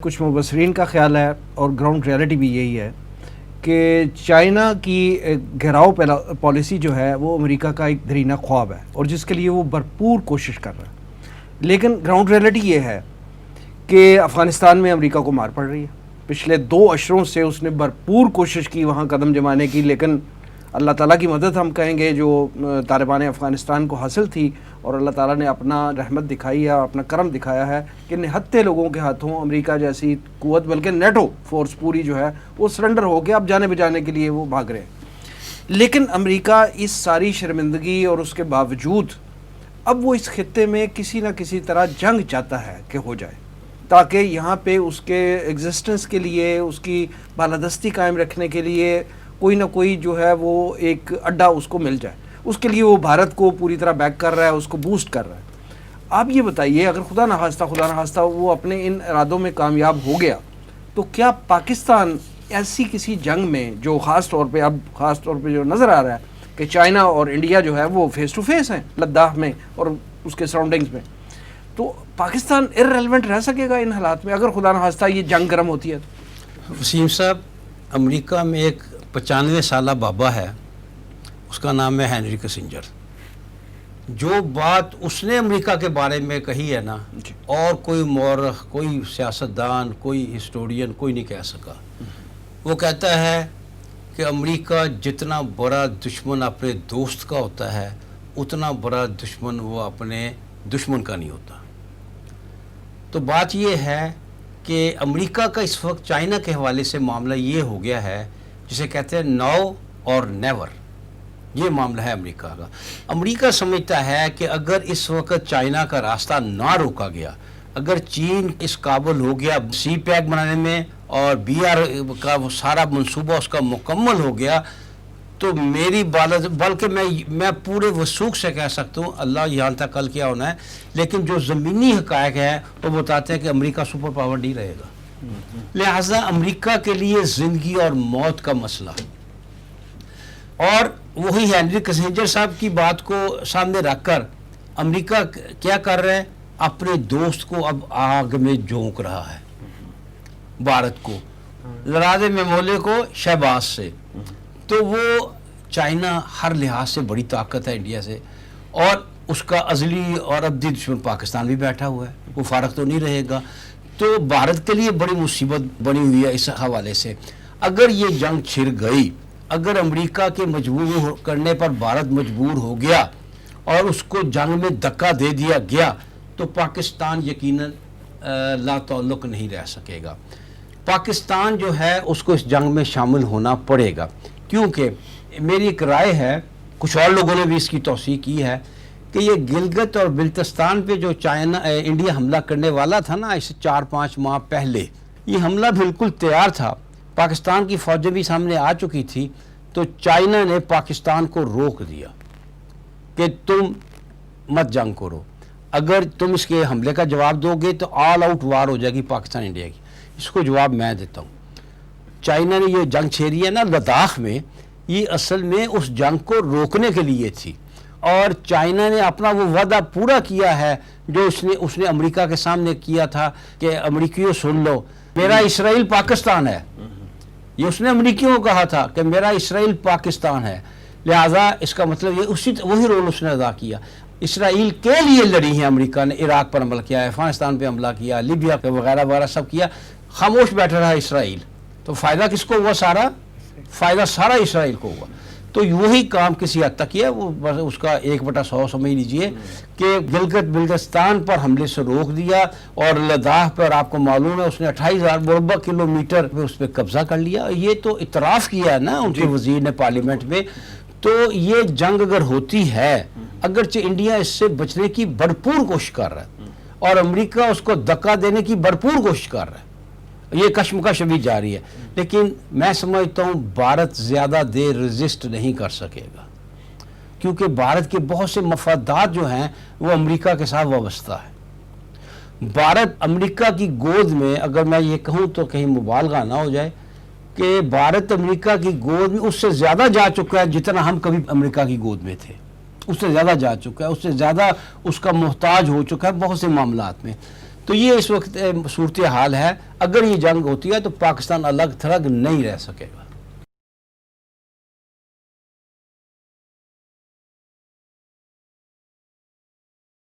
کچھ مبصرین کا خیال ہے اور گراؤنڈ ریالٹی بھی یہی ہے کہ چائنا کی گھیراؤ پالیسی جو ہے وہ امریکہ کا ایک دھرینہ خواب ہے اور جس کے لیے وہ بھرپور کوشش کر رہا ہے. لیکن گراؤنڈ ریالٹی یہ ہے کہ افغانستان میں امریکہ کو مار پڑ رہی ہے. پچھلے 2 اشروں سے اس نے بھرپور کوشش کی وہاں قدم جمانے کی، لیکن اللہ تعالیٰ کی مدد ہم کہیں گے جو طالبان افغانستان کو حاصل تھی، اور اللہ تعالیٰ نے اپنا رحمت دکھائی ہے، اپنا کرم دکھایا ہے کہ نہتے لوگوں کے ہاتھوں امریکہ جیسی قوت، بلکہ نیٹو فورس پوری جو ہے وہ سرنڈر ہو کے اب جانے بجانے کے لیے وہ بھاگ رہے ہیں. لیکن امریکہ اس ساری شرمندگی اور اس کے باوجود اب وہ اس خطے میں کسی نہ کسی طرح جنگ چاہتا ہے کہ ہو جائے، تاکہ یہاں پہ اس کے ایگزسٹنس کے لیے، اس کی بالادستی قائم رکھنے کے لیے کوئی نہ کوئی جو ہے وہ ایک اڈا اس کو مل جائے. اس کے لیے وہ بھارت کو پوری طرح بیک کر رہا ہے، اس کو بوسٹ کر رہا ہے. آپ یہ بتائیے، اگر خدا نخواستہ وہ اپنے ان ارادوں میں کامیاب ہو گیا تو کیا پاکستان ایسی کسی جنگ میں جو خاص طور پہ جو نظر آ رہا ہے کہ چائنا اور انڈیا جو ہے وہ فیس ٹو فیس ہیں لداخ میں اور اس کے سراؤنڈنگز میں، تو پاکستان ارریلیونٹ رہ سکے گا ان حالات میں اگر خدا نخواستہ یہ جنگ گرم ہوتی ہے تو؟ وسیم صاحب، امریکہ میں ایک 95 سالہ بابا ہے، اس کا نام ہے ہینری کسنجر. جو بات اس نے امریکہ کے بارے میں کہی ہے نا، اور کوئی مورخ، کوئی سیاستدان، کوئی ہسٹورین کوئی نہیں کہہ سکا. وہ کہتا ہے کہ امریکہ جتنا بڑا دشمن اپنے دوست کا ہوتا ہے اتنا بڑا دشمن وہ اپنے دشمن کا نہیں ہوتا. تو بات یہ ہے کہ امریکہ کا اس وقت چائنا کے حوالے سے معاملہ یہ ہو گیا ہے جسے کہتے ہیں ناؤ اور نیور. یہ معاملہ ہے امریکہ کا. امریکہ سمجھتا ہے کہ اگر اس وقت چائنا کا راستہ نہ روکا گیا، اگر چین اس قابل ہو گیا سی پیک بنانے میں اور بی آر کا وہ سارا منصوبہ اس کا مکمل ہو گیا، تو میری بلکہ میں پورے وثوق سے کہہ سکتا ہوں، اللہ یہاں تک کل کیا ہونا ہے، لیکن جو زمینی حقائق ہیں وہ بتاتے ہیں کہ امریکہ سپر پاور نہیں رہے گا. لہٰذا امریکہ کے لیے زندگی اور موت کا مسئلہ. اور وہی ہینری کسنجر صاحب کی بات کو سامنے رکھ کر امریکہ کیا کر رہے ہیں؟ اپنے دوست کو اب آگ میں جھونک رہا ہے، بھارت کو، لڑادے میمولے کو شہباز سے. تو وہ چائنا ہر لحاظ سے بڑی طاقت ہے انڈیا سے، اور اس کا ازلی اور ابدی دشمن پاکستان بھی بیٹھا ہوا ہے، وہ فارغ تو نہیں رہے گا. تو بھارت کے لیے بڑی مصیبت بنی ہوئی ہے اس حوالے سے. اگر یہ جنگ چھڑ گئی، اگر امریکہ کے مجبور کرنے پر بھارت مجبور ہو گیا اور اس کو جنگ میں دھکا دے دیا گیا، تو پاکستان یقیناً لا تعلق نہیں رہ سکے گا. پاکستان جو ہے اس کو اس جنگ میں شامل ہونا پڑے گا، کیونکہ میری ایک رائے ہے، کچھ اور لوگوں نے بھی اس کی توثیق کی ہے، کہ یہ گلگت اور بلتستان پہ جو انڈیا حملہ کرنے والا تھا نا، اس 4-5 ماہ پہلے، یہ حملہ بالکل تیار تھا، پاکستان کی فوجیں بھی سامنے آ چکی تھی. تو چائنا نے پاکستان کو روک دیا کہ تم مت جنگ کرو، اگر تم اس کے حملے کا جواب دو گے تو آل آؤٹ وار ہو جائے گی پاکستان انڈیا کی. اس کو جواب میں دیتا ہوں. چائنا نے یہ جنگ چھیڑی ہے نا لداخ میں، یہ اصل میں اس جنگ کو روکنے کے لیے تھی، اور چائنا نے اپنا وہ وعدہ پورا کیا ہے جو اس نے امریکہ کے سامنے کیا تھا کہ امریکیوں سن لو، میرا اسرائیل پاکستان ہے. یہ اس نے امریکیوں کو کہا تھا کہ میرا اسرائیل پاکستان ہے. لہٰذا اس کا مطلب یہ وہی رول اس نے ادا کیا. اسرائیل کے لیے لڑی ہے امریکہ نے، عراق پر حملہ کیا، افغانستان پہ حملہ کیا، لیبیا پہ وغیرہ وغیرہ سب کیا، خاموش بیٹھا رہا اسرائیل. تو فائدہ کس کو ہوا؟ فائدہ سارا اسرائیل کو ہوا. تو وہی کام کسی حد تک ہے، وہ اس کا 1/100 سمجھ لیجئے کہ گلگت بلتستان پر حملے سے روک دیا، اور لداخ پر آپ کو معلوم ہے اس نے 28,000 مربع کلومیٹر پہ اس پہ قبضہ کر لیا. یہ تو اعتراف کیا ہے نا ان کے وزیر نے پارلیمنٹ میں. تو یہ جنگ اگر ہوتی ہے، اگرچہ انڈیا اس سے بچنے کی بھرپور کوشش کر رہا ہے اور امریکہ اس کو دھکا دینے کی بھرپور کوشش کر رہا ہے، یہ کشمکش ابھی جاری ہے، لیکن میں سمجھتا ہوں بھارت زیادہ دیر ریزسٹ نہیں کر سکے گا، کیونکہ بھارت کے بہت سے مفادات جو ہیں وہ امریکہ کے ساتھ وابستہ ہے. بھارت امریکہ کی گود میں، اگر میں یہ کہوں تو کہیں مبالغہ نہ ہو جائے، کہ بھارت امریکہ کی گود میں اس سے زیادہ جا چکا ہے جتنا ہم کبھی امریکہ کی گود میں تھے. اس سے زیادہ جا چکا ہے، اس سے زیادہ اس کا محتاج ہو چکا ہے بہت سے معاملات میں. تو یہ اس وقت صورتحال ہے. اگر یہ جنگ ہوتی ہے تو پاکستان الگ تھلگ نہیں رہ سکے گا.